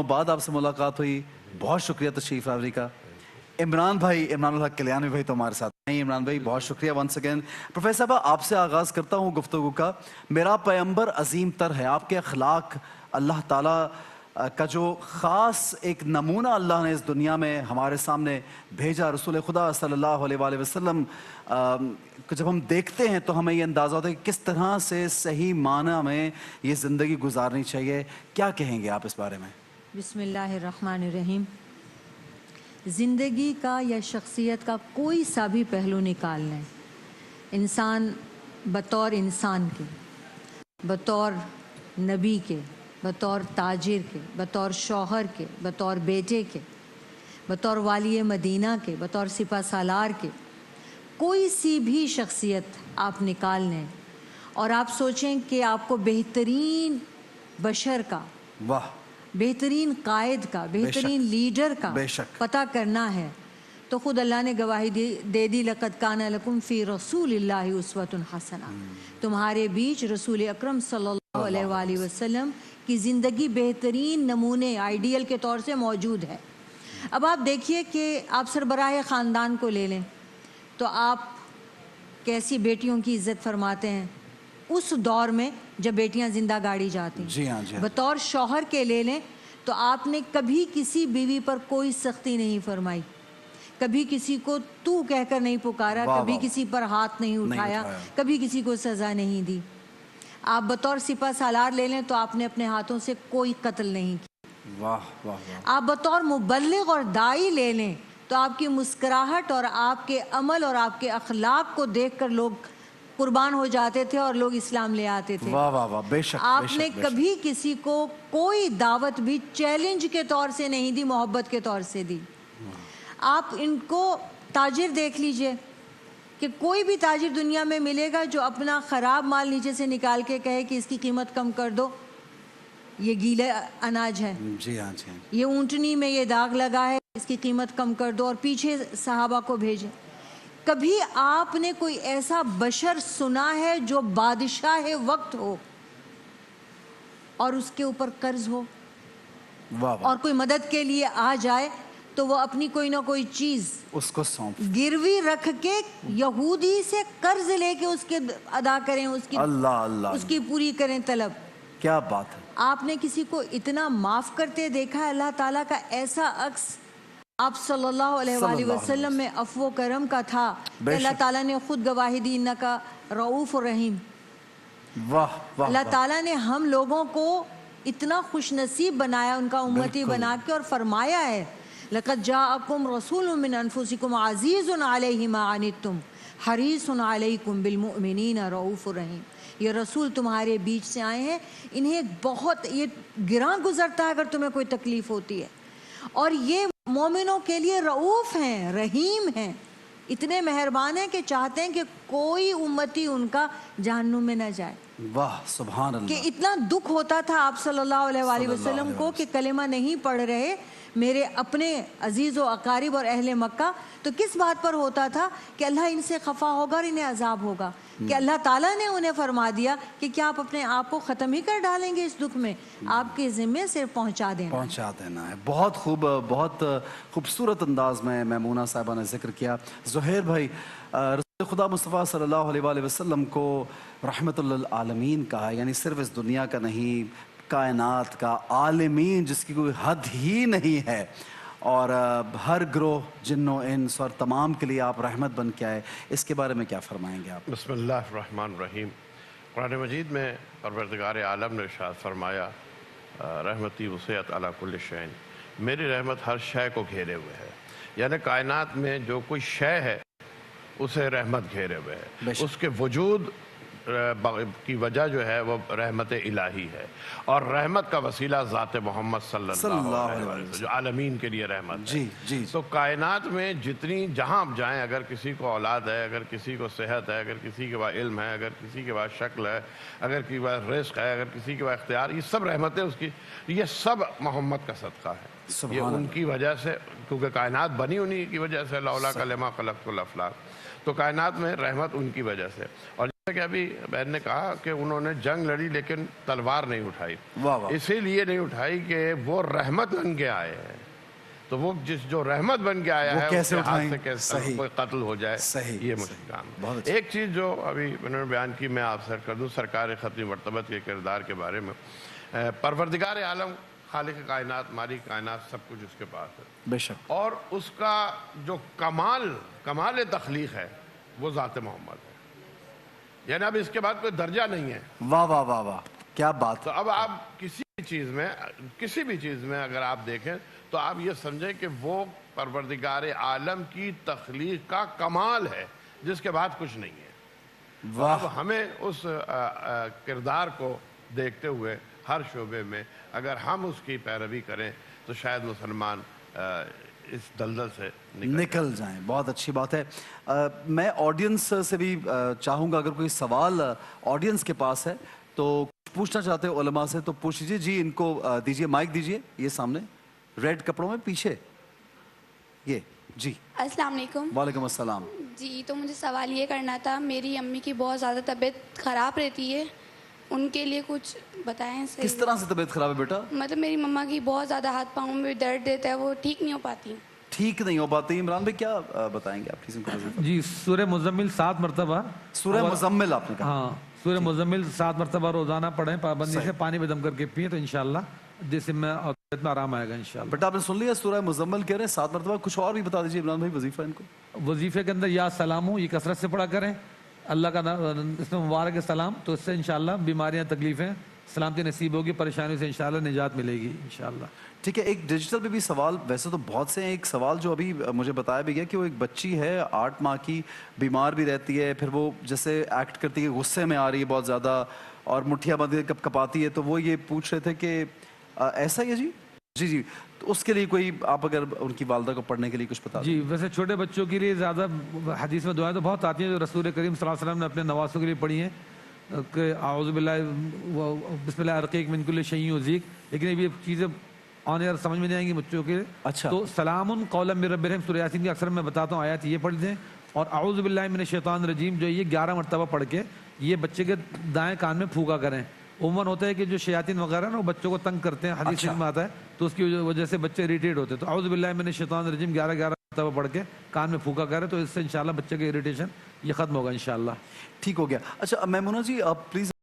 بعد آپ سے ملاقات ہوئی. بہت شکریہ تشریف آوری کا. عمران بھائی، عمران الحق کلیانی بھائی تو ہمارے ساتھ ہیں. عمران بھائی بہت شکریہ ونس اگین. پروفیسر صاحب آپ سے آغاز کرتا ہوں گفتگو کا. میرا پیغمبر عظیم تر ہے، آپ کے اخلاق اللہ تعالیٰ کا جو خاص ایک نمونہ اللہ نے اس دنیا میں ہمارے سامنے بھیجا، رسول خدا صلی اللہ علیہ وآلہ وسلم کو جب ہم دیکھتے ہیں تو ہمیں یہ اندازہ ہوتا ہے کہ کس طرح سے صحیح معنی میں یہ زندگی گزارنی چاہیے. کیا کہیں گے آپ اس بارے میں؟ بسم اللہ الرحمن الرحیم. زندگی کا یا شخصیت کا کوئی سا بھی پہلو نکال لیں، انسان بطور انسان کے، بطور نبی کے، بطور تاجر کے، بطور شوہر کے، بطور بیٹے کے، بطور والی مدینہ کے، بطور سپہ سالار کے، کوئی سی بھی شخصیت آپ نکال لیں اور آپ سوچیں کہ آپ کو بہترین بشر کا، واہ، بہترین قائد کا، بہترین لیڈر کا پتہ کرنا ہے تو خود اللہ نے گواہی دے دی، لَقَدْ كَانَ لَكُمْ فِي رَسُولِ اللَّهِ أُسْوَةٌ حَسَنَةٌ. تمہارے بیچ رسول اکرم صلی اللہ علیہ وآلہ وسلم کی زندگی بہترین نمونے آئیڈیل کے طور سے موجود ہے. اب آپ دیکھیے کہ آپ سربراہ خاندان کو لے لیں تو آپ کیسی بیٹیوں کی عزت فرماتے ہیں اس دور میں جب بیٹیاں زندہ گاڑی جاتی ہیں. جی ہاں، جی ہاں. بطور شوہر کے لے لیں تو آپ نے کبھی کسی بیوی پر کوئی سختی نہیں فرمائی، کبھی کسی کو تو کہہ کر نہیں پکارا، کبھی کسی پر ہاتھ نہیں اٹھایا، کبھی کسی کو سزا نہیں دی. آپ بطور سپہ سالار لے لیں تو آپ نے اپنے ہاتھوں سے کوئی قتل نہیں کیا. واہ واہ واہ. آپ بطور مبلغ اور داعی لے لیں تو آپ کی مسکراہٹ اور آپ کے عمل اور آپ کے اخلاق کو دیکھ کر لوگ قربان ہو جاتے تھے اور لوگ اسلام لے آتے تھے. واہ واہ واہ، بے شک. آپ نے کبھی کسی کو کوئی دعوت بھی چیلنج کے طور سے نہیں دی، محبت کے طور سے دی. آپ ان کو تاجر دیکھ لیجئے کہ کوئی بھی تاجر دنیا میں ملے گا جو اپنا خراب مال نیچے سے نکال کے کہے کہ اس کی قیمت کم کر دو، یہ گیلے اناج ہے، جی ہاں، جی ہاں، یہ اونٹنی میں یہ داغ لگا ہے، اس کی قیمت کم کر دو، اور پیچھے صحابہ کو بھیجیں. کبھی آپ نے کوئی ایسا بشر سنا ہے جو بادشاہ وقت ہو اور اس کے اوپر قرض ہو اور کوئی مدد کے لیے آ جائے تو وہ اپنی کوئی نہ کوئی چیز اس کو سونپ گروی رکھ کے یہودی سے قرض لے کے اس کے ادا کریں، اس کی پوری کریں طلب؟ کیا بات ہے. آپ نے کسی کو اتنا معاف کرتے دیکھا ہے؟ اللہ تعالیٰ کا ایسا عکس آپ صلی اللہ علیہ وآلہ وسلم میں عفو و کرم کا تھا کہ اللہ تعالیٰ نے خود گواہی دی، انکا رؤوف الرحیم. اللہ تعالیٰ نے ہم لوگوں کو اتنا خوش نصیب بنایا، ان کا امتی بنا کے، اور فرمایا ہے لَقَدْ جَاءَكُمْ رَسُولٌ مِّنْ أَنفُسِكُمْ عَزِيزٌ عَلَيْهِ مَا عَنِتُّمْ حَرِيصٌ عَلَيْكُمْ بِالْمُؤْمِنِينَ رَؤُوفٌ رَحِيمٌ. یہ رسول تمہارے بیچ سے آئے ہیں، انہیں بہت یہ گراں گزرتا ہے اگر تمہیں کوئی تکلیف ہوتی ہے، اور یہ مومنوں کے لیے رؤوف ہیں، رحیم ہیں، اتنے مہربان ہیں کہ چاہتے ہیں کہ کوئی امتی ان کا جہنم میں نہ جائے. واہ سبحان اللہ. کہ اتنا دکھ ہوتا تھا آپ صلی اللہ علیہ وآلہ وسلم کو کہ کلمہ نہیں پڑھ رہے میرے اپنے عزیز و اقارب اور اہل مکہ، تو کس بات پر ہوتا تھا کہ اللہ ان سے خفا ہوگا اور انہیں عذاب ہوگا، کہ اللہ تعالیٰ نے انہیں فرما دیا کہ کیا آپ اپنے آپ کو ختم ہی کر ڈالیں گے اس دکھ میں، آپ کے ذمے صرف پہنچا دینا ہے. بہت خوب، بہت خوبصورت انداز میں میمونہ صاحبہ نے ذکر کیا. زہیر بھائی، رسول خدا مصطفیٰ صلی اللہ علیہ وآلہ وسلم کو رحمت للعالمین کہا، یعنی صرف اس دنیا کا نہیں، کائنات کا، عالمین جس کی کوئی حد ہی نہیں ہے، اور ہر گروہ جن و انس اور تمام کے لیے آپ رحمت بن کے آئے. اس کے بارے میں کیا فرمائیں گے آپ؟ بسم اللہ الرحمن الرحیم. قرآن مجید میں پروردگار عالم نے ارشاد فرمایا رحمتی وسعت علی کل شیء، میری رحمت ہر شے کو گھیرے ہوئے ہے. یعنی کائنات میں جو کوئی شے ہے اسے رحمت گھیرے ہوئے ہے، اس کے وجود کی وجہ جو ہے وہ رحمت الہی ہے، اور رحمت کا وسیلہ ذات محمد صلی اللہ علیہ وسلم جو عالمین کے لیے رحمت ہے. تو کائنات میں جتنی جہاں آپ جائیں، اگر کسی کو اولاد ہے، اگر کسی کو صحت ہے، اگر کسی کے پاس علم ہے، اگر کسی کے پاس شکل ہے، اگر کسی کے پاس رزق ہے، اگر کسی کے پاس اختیار، یہ سب رحمتیں اس کی، یہ سب محمد کا صدقہ ہے. یہ ان کی وجہ سے، کیونکہ کائنات بنی انہی کی وجہ سے، لولا کلمہ خلقت الافلاک، تو کائنات میں رحمت ان کی وجہ سے. اور کہ ابھی بہن نے کہا کہ انہوں نے جنگ لڑی لیکن تلوار نہیں اٹھائی. واہ واہ. اسی لیے نہیں اٹھائی کہ وہ رحمت بن کے آئے ہیں. تو وہ جو رحمت بن کے آیا وہ ہے کیسے اس کے ہاتھ اٹھائیں؟ سے کیسے صحیح. کوئی قتل ہو جائے, صحیح. یہ مشکل کام ہے. بہت اچھا. ایک چیز جو ابھی انہوں نے بیان کی میں آپ سے کر دوں سرکار ختم مرتبت کے کردار کے بارے میں. پروردگار عالم خالق کائنات مالک کائنات سب کچھ اس کے پاس ہے, بے شک. اور اس کا جو کمال تخلیق ہے وہ ذات محمد ہے. یعنی اب اس کے بعد کوئی درجہ نہیں ہے. واہ واہ واہ واہ, کیا بات. تو اب آپ کسی بھی چیز میں اگر آپ دیکھیں تو آپ یہ سمجھیں کہ وہ پروردگار عالم کی تخلیق کا کمال ہے جس کے بعد کچھ نہیں ہے. واہ. اب ہمیں اس کردار کو دیکھتے ہوئے ہر شعبے میں اگر ہم اس کی پیروی کریں تو شاید مسلمان اس دلدل سے نکل جائیں. بہت اچھی بات ہے. میں آڈینس سے بھی چاہوں گا اگر کوئی سوال آڈینس کے پاس ہے تو پوچھنا چاہتے ہیں علماء سے تو پوچھ لیجیے. جی ان کو دیجیے, مائک دیجیے, یہ سامنے ریڈ کپڑوں میں پیچھے یہ. جی السلام علیکم. وعلیکم السلام. جی تو مجھے سوال یہ کرنا تھا, میری امی کی بہت زیادہ طبیعت خراب رہتی ہے, ان کے لیے کچھ بتائیں. کس طرح سے طبیعت خراب ہے بیٹا؟ مطلب میری مما کی بہت زیادہ ہاتھ پاؤں میں درد رہتا ہے, وہ ٹھیک نہیں ہو پاتی. ٹھیک نہیں ہو پاتی. عمران بھائی کیا بتائیں گے آپ کسی کو؟ جی سورہ مزمل 7 مرتبہ. سورہ مزمل آپ نے کہا؟ ہاں سورہ مزمل 7 مرتبہ روزانہ پڑھیں, پابندی سے پانی میں دم کر کے پئیں تو انشاءاللہ جسم میں اور طبیعت میں آرام آئے گا انشاءاللہ. بیٹا آپ نے سن لیا سورہ مزمل کہہ رہے ہیں 7 مرتبہ, کچھ اور بھی بتا دیجیے عمران بھائی وظیفہ ان کو. وظیفے کے اندر یا سلام ہوں یہ کثرت سے پڑھا کریں, اللہ کا اس میں مبارک سلام, تو اس سے انشاءاللہ بیماریاں تکلیفیں سلامتی نصیب ہوگی, پریشانیوں سے انشاءاللہ نجات ملے گی انشاءاللہ. ٹھیک ہے. ایک ڈیجیٹل پہ بھی سوال, ویسے تو بہت سے ہیں, ایک سوال جو ابھی مجھے بتایا بھی گیا کہ وہ ایک بچی ہے 8 ماہ کی, بیمار بھی رہتی ہے, پھر وہ جیسے ایکٹ کرتی ہے غصے میں آ رہی ہے بہت زیادہ اور مٹھیاں باندھ کپ کپاتی ہے, تو وہ یہ پوچھ رہے تھے کہ ایسا ہی ہے. جی جی جی, تو اس کے لیے کوئی آپ اگر ان کی والدہ کو پڑھنے کے لیے کچھ بتا دیں. جی ویسے چھوٹے بچوں کے لیے زیادہ حدیث میں دعائیں تو بہت آتی ہیں جو رسول کریم صلی اللہ علیہ وسلم نے اپنے نواسوں کے لیے پڑھی ہیں کہ اعوذ باللہ بسم اللہ ارقیک من کل شیء یؤذیک, لیکن اب یہ چیزیں آن ایئر سمجھ میں نہیں آئیں گی بچوں کے. اچھا. تو سلام قولا من رب الرحیم سورہ یاسین کی اکثر میں بتاتا ہوں آیات یہ پڑھ دیں, اور اعوذ باللہ من الشیطان الرجیم جو یہ 11 مرتبہ پڑھ کے یہ بچے کے دائیں کان میں پھونکا کریں. عموماً ہوتا ہے کہ جو شیاطین وغیرہ نا وہ بچوں کو تنگ کرتے ہیں, حدیث میں آتا ہے, تو اس کی وجہ سے بچے اریٹیٹ ہوتے ہیں. تو اعوذ باللہ من الشیطان الرجیم 11 مرتبہ پڑھ کے کان میں پھونکا کریں تو اس سے انشاءاللہ بچے کے اریٹیشن یہ ختم ہوگا انشاءاللہ. ٹھیک ہو گیا. اچھا میمونہ جی آپ پلیز